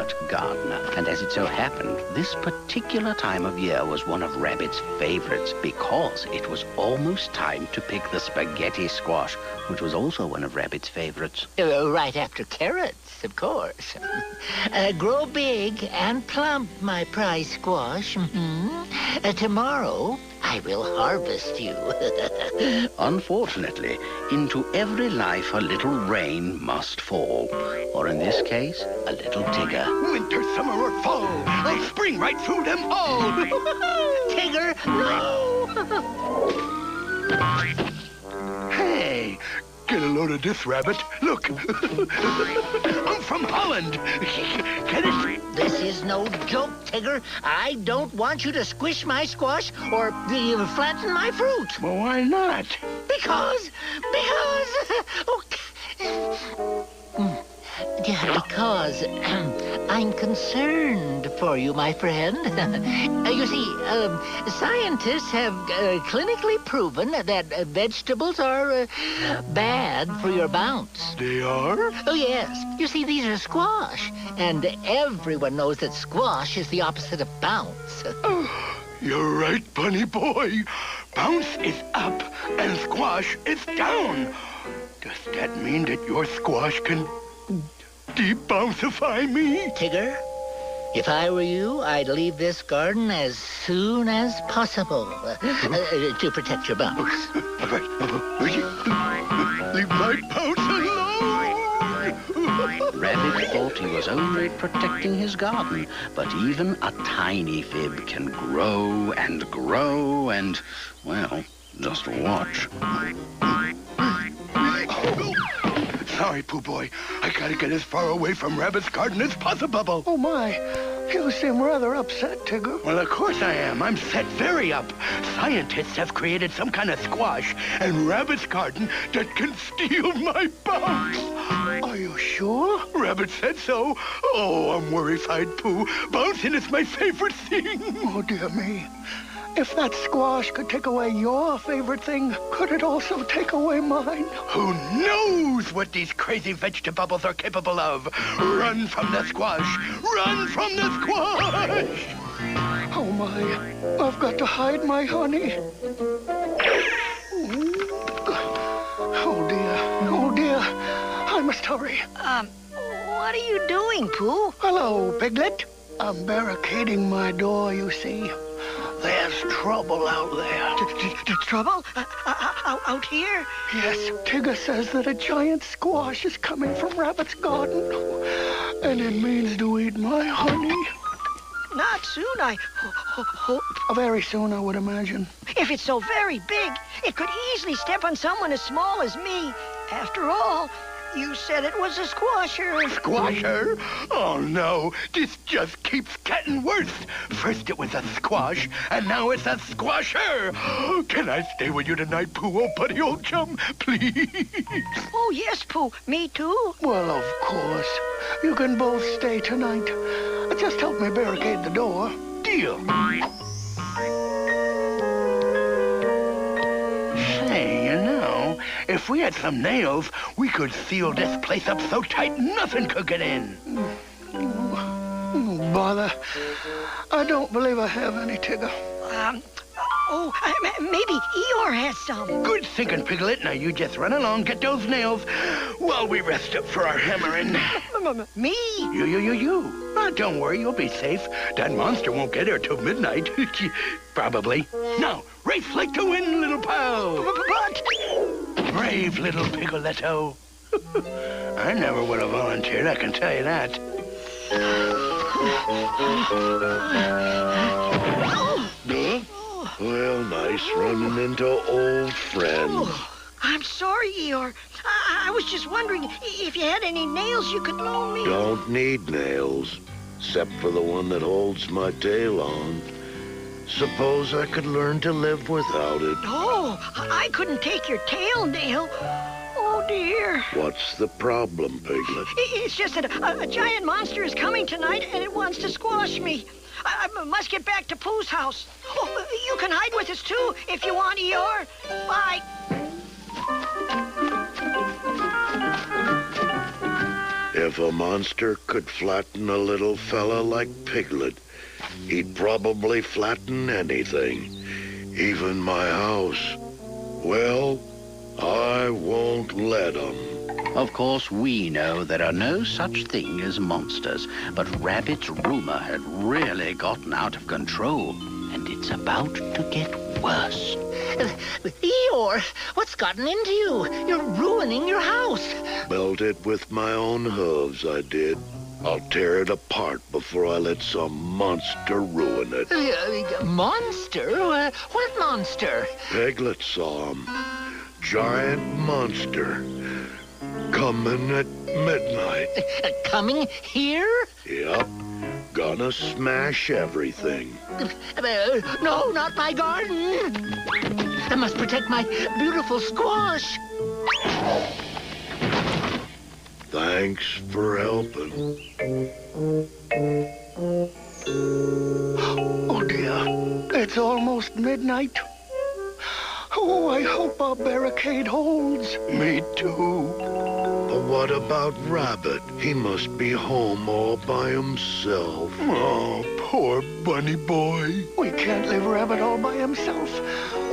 smart gardener. And as it so happened, this particular time of year was one of Rabbit's favorites because it was almost time to pick the spaghetti squash, which was also one of Rabbit's favorites. Right after carrots, of course. Grow big and plump, my prize squash. Tomorrow, I will harvest you. Unfortunately, into every life a little rain must fall. Or in this case, a little Tigger. Winter, summer, or fall, I'll spring right through them all. Tigger, no! Hey, get a load of this, Rabbit. Look, I'm from Holland. Get it? This is no joke, Tigger. I don't want you to squish my squash or flatten my fruit. Well, why not? Because... Because I'm concerned for you, my friend. You see, scientists have clinically proven that vegetables are bad for your bounce. They are? Oh, yes. You see, these are squash, and everyone knows that squash is the opposite of bounce. You're right, Bunny Boy. Bounce is up and squash is down. Does that mean that your squash can de-bouncify me? Tigger, if I were you, I'd leave this garden as soon as possible to protect your bounce. Leave my bounce alone! Rabbit thought he was only protecting his garden, but even a tiny fib can grow and grow and, well, just watch. Sorry, Pooh Boy. I gotta get as far away from Rabbit's garden as possible. Oh, my. You seem rather upset, Tigger. Well, of course I am. I'm set very up. Scientists have created some kind of squash in Rabbit's garden that can steal my bounce. Are you sure? Rabbit said so. Oh, I'm worrified, Pooh. Bouncing is my favorite thing. Oh, dear me. If that squash could take away your favorite thing, could it also take away mine? Who knows what these crazy vegetables are capable of? Run from the squash! Run from the squash! Oh, my. I've got to hide my honey. Oh, dear. Oh, dear. I must hurry. What are you doing, Pooh? Hello, Piglet. I'm barricading my door, you see. There's trouble out there. Trouble? Out here? Yes, Tigger says that a giant squash is coming from Rabbit's garden. And it means to eat my honey. Not soon, I hope. Very soon, I would imagine. If it's so very big, it could easily step on someone as small as me. After all, you said it was a squasher. Squasher? Oh, no. This just keeps getting worse. First it was a squash, and now it's a squasher. Can I stay with you tonight, Pooh, old buddy, old chum? Please? Oh, yes, Pooh. Me too. Well, of course. You can both stay tonight. Just help me barricade the door. Deal. Say, you know, if we had some nails, we could seal this place up so tight nothing could get in. Oh, bother. I don't believe I have any, Tigger. Maybe Eeyore has some. Good thinking, Piglet. Now you just run along, get those nails, while we rest up for our hammering. Me? You. Don't worry, you'll be safe. That monster won't get here till midnight. Probably. Now, race like the wind, little pal. But... Brave little Pigoletto. I never would have volunteered, I can tell you that. Well, nice running into old friends. I'm sorry, Eeyore. I was just wondering if you had any nails you could loan me. Don't need nails, except for the one that holds my tail on. Suppose I could learn to live without it. Oh, I couldn't take your tail nail. Oh, dear. What's the problem, Piglet? It's just that a giant monster is coming tonight, and it wants to squash me. I must get back to Pooh's house. Oh, you can hide with us, too, if you want, Eeyore. Bye. If a monster could flatten a little fella like Piglet, he'd probably flatten anything, even my house. Well, I won't let him. Of course, we know there are no such thing as monsters, but Rabbit's rumor had really gotten out of control, and it's about to get worse. Eeyore, what's gotten into you? You're ruining your house. Built it with my own hooves, I did. I'll tear it apart before I let some monster ruin it. Monster? What monster? Piglet saw him. Giant monster. Coming at midnight. Coming here? Yep. Gonna smash everything. No, not my garden. I must protect my beautiful squash. Thanks for helping. Oh, dear. It's almost midnight. Oh, I hope our barricade holds. Me too. But what about Rabbit? He must be home all by himself. Oh, poor bunny boy. We can't leave Rabbit all by himself.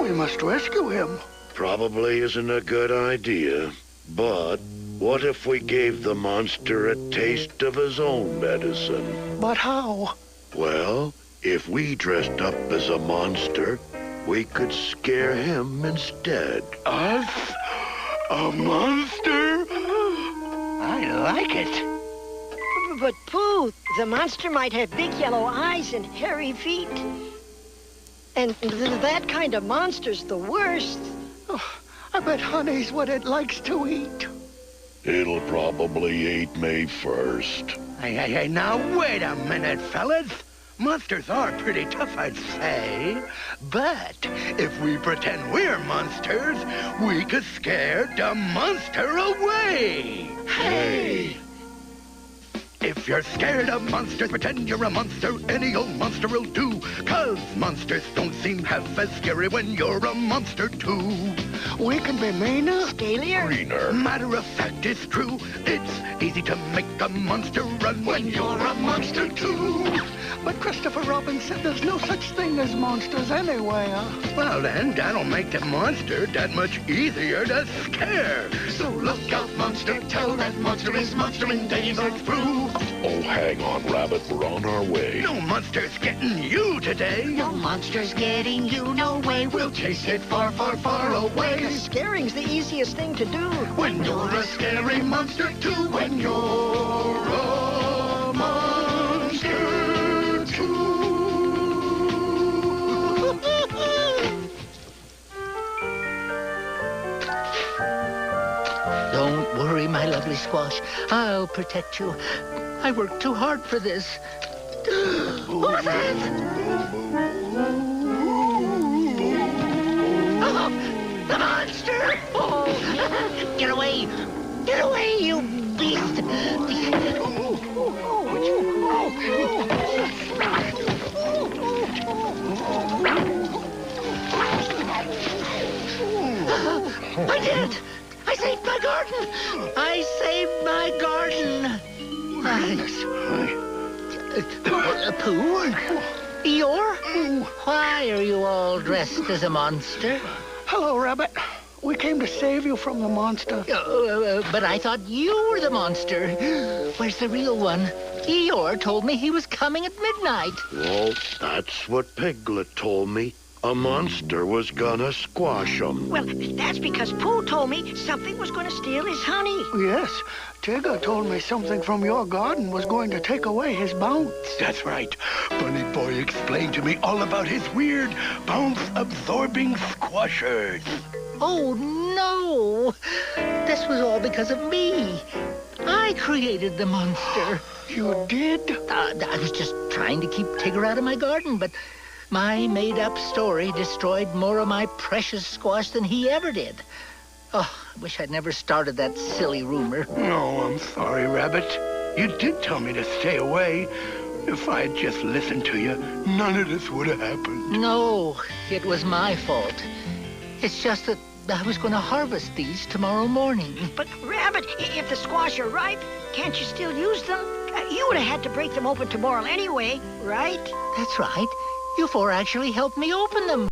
We must rescue him. Probably isn't a good idea. But what if we gave the monster a taste of his own medicine? But how? Well, if we dressed up as a monster, we could scare him instead. Us? A monster? I like it. But, Pooh, the monster might have big yellow eyes and hairy feet. And that kind of monster's the worst. Oh, I bet honey's what it likes to eat. It'll probably eat me first. Hey, now wait a minute, fellas. Monsters are pretty tough, I'd say. But if we pretend we're monsters, we could scare the monster away. Hey! If you're scared of monsters, pretend you're a monster. Any old monster will do. 'Cause monsters don't seem half as scary when you're a monster, too. We can be meaner. Scalier? Greener. Matter of fact, it's true. It's easy to make a monster run when you're a monster, too. But Christopher Robin said there's no such thing as monsters anywhere. Well, then, that'll make the monster that much easier to scare. So look out, monster, tell that monster his monstering days are through. Oh, hang on, Rabbit. We're on our way. No monster's getting you today. No monster's getting you, no way. We'll chase it far, far, far away. Because scaring's the easiest thing to do. When you're a scary monster, too. When you're a monster, too. Don't worry, my lovely squash. I'll protect you. I worked too hard for this. What's that? Oh, the monster! Oh, get away! Get away, you beast! I did it! I saved my garden! I saved my garden! Pooh? Eeyore? Why are you all dressed as a monster? Hello, Rabbit. We came to save you from the monster. But I thought you were the monster. Where's the real one? Eeyore told me he was coming at midnight. Well, that's what Piglet told me. A monster was gonna squash him. Well, that's because Pooh told me something was going to steal his honey. Yes, Tigger told me something from your garden was going to take away his bounce. That's right. Bunny Boy explained to me all about his weird bounce-absorbing squashers. Oh, no! This was all because of me. I created the monster. You did? I was just trying to keep Tigger out of my garden, but my made-up story destroyed more of my precious squash than he ever did. Oh, I wish I'd never started that silly rumor. No, I'm sorry, Rabbit. You did tell me to stay away. If I'd just listened to you, none of this would have happened. No, it was my fault. It's just that I was going to harvest these tomorrow morning. But, Rabbit, if the squash are ripe, Can't you still use them? You would have had to break them open tomorrow anyway, right? That's right. You four actually helped me open them.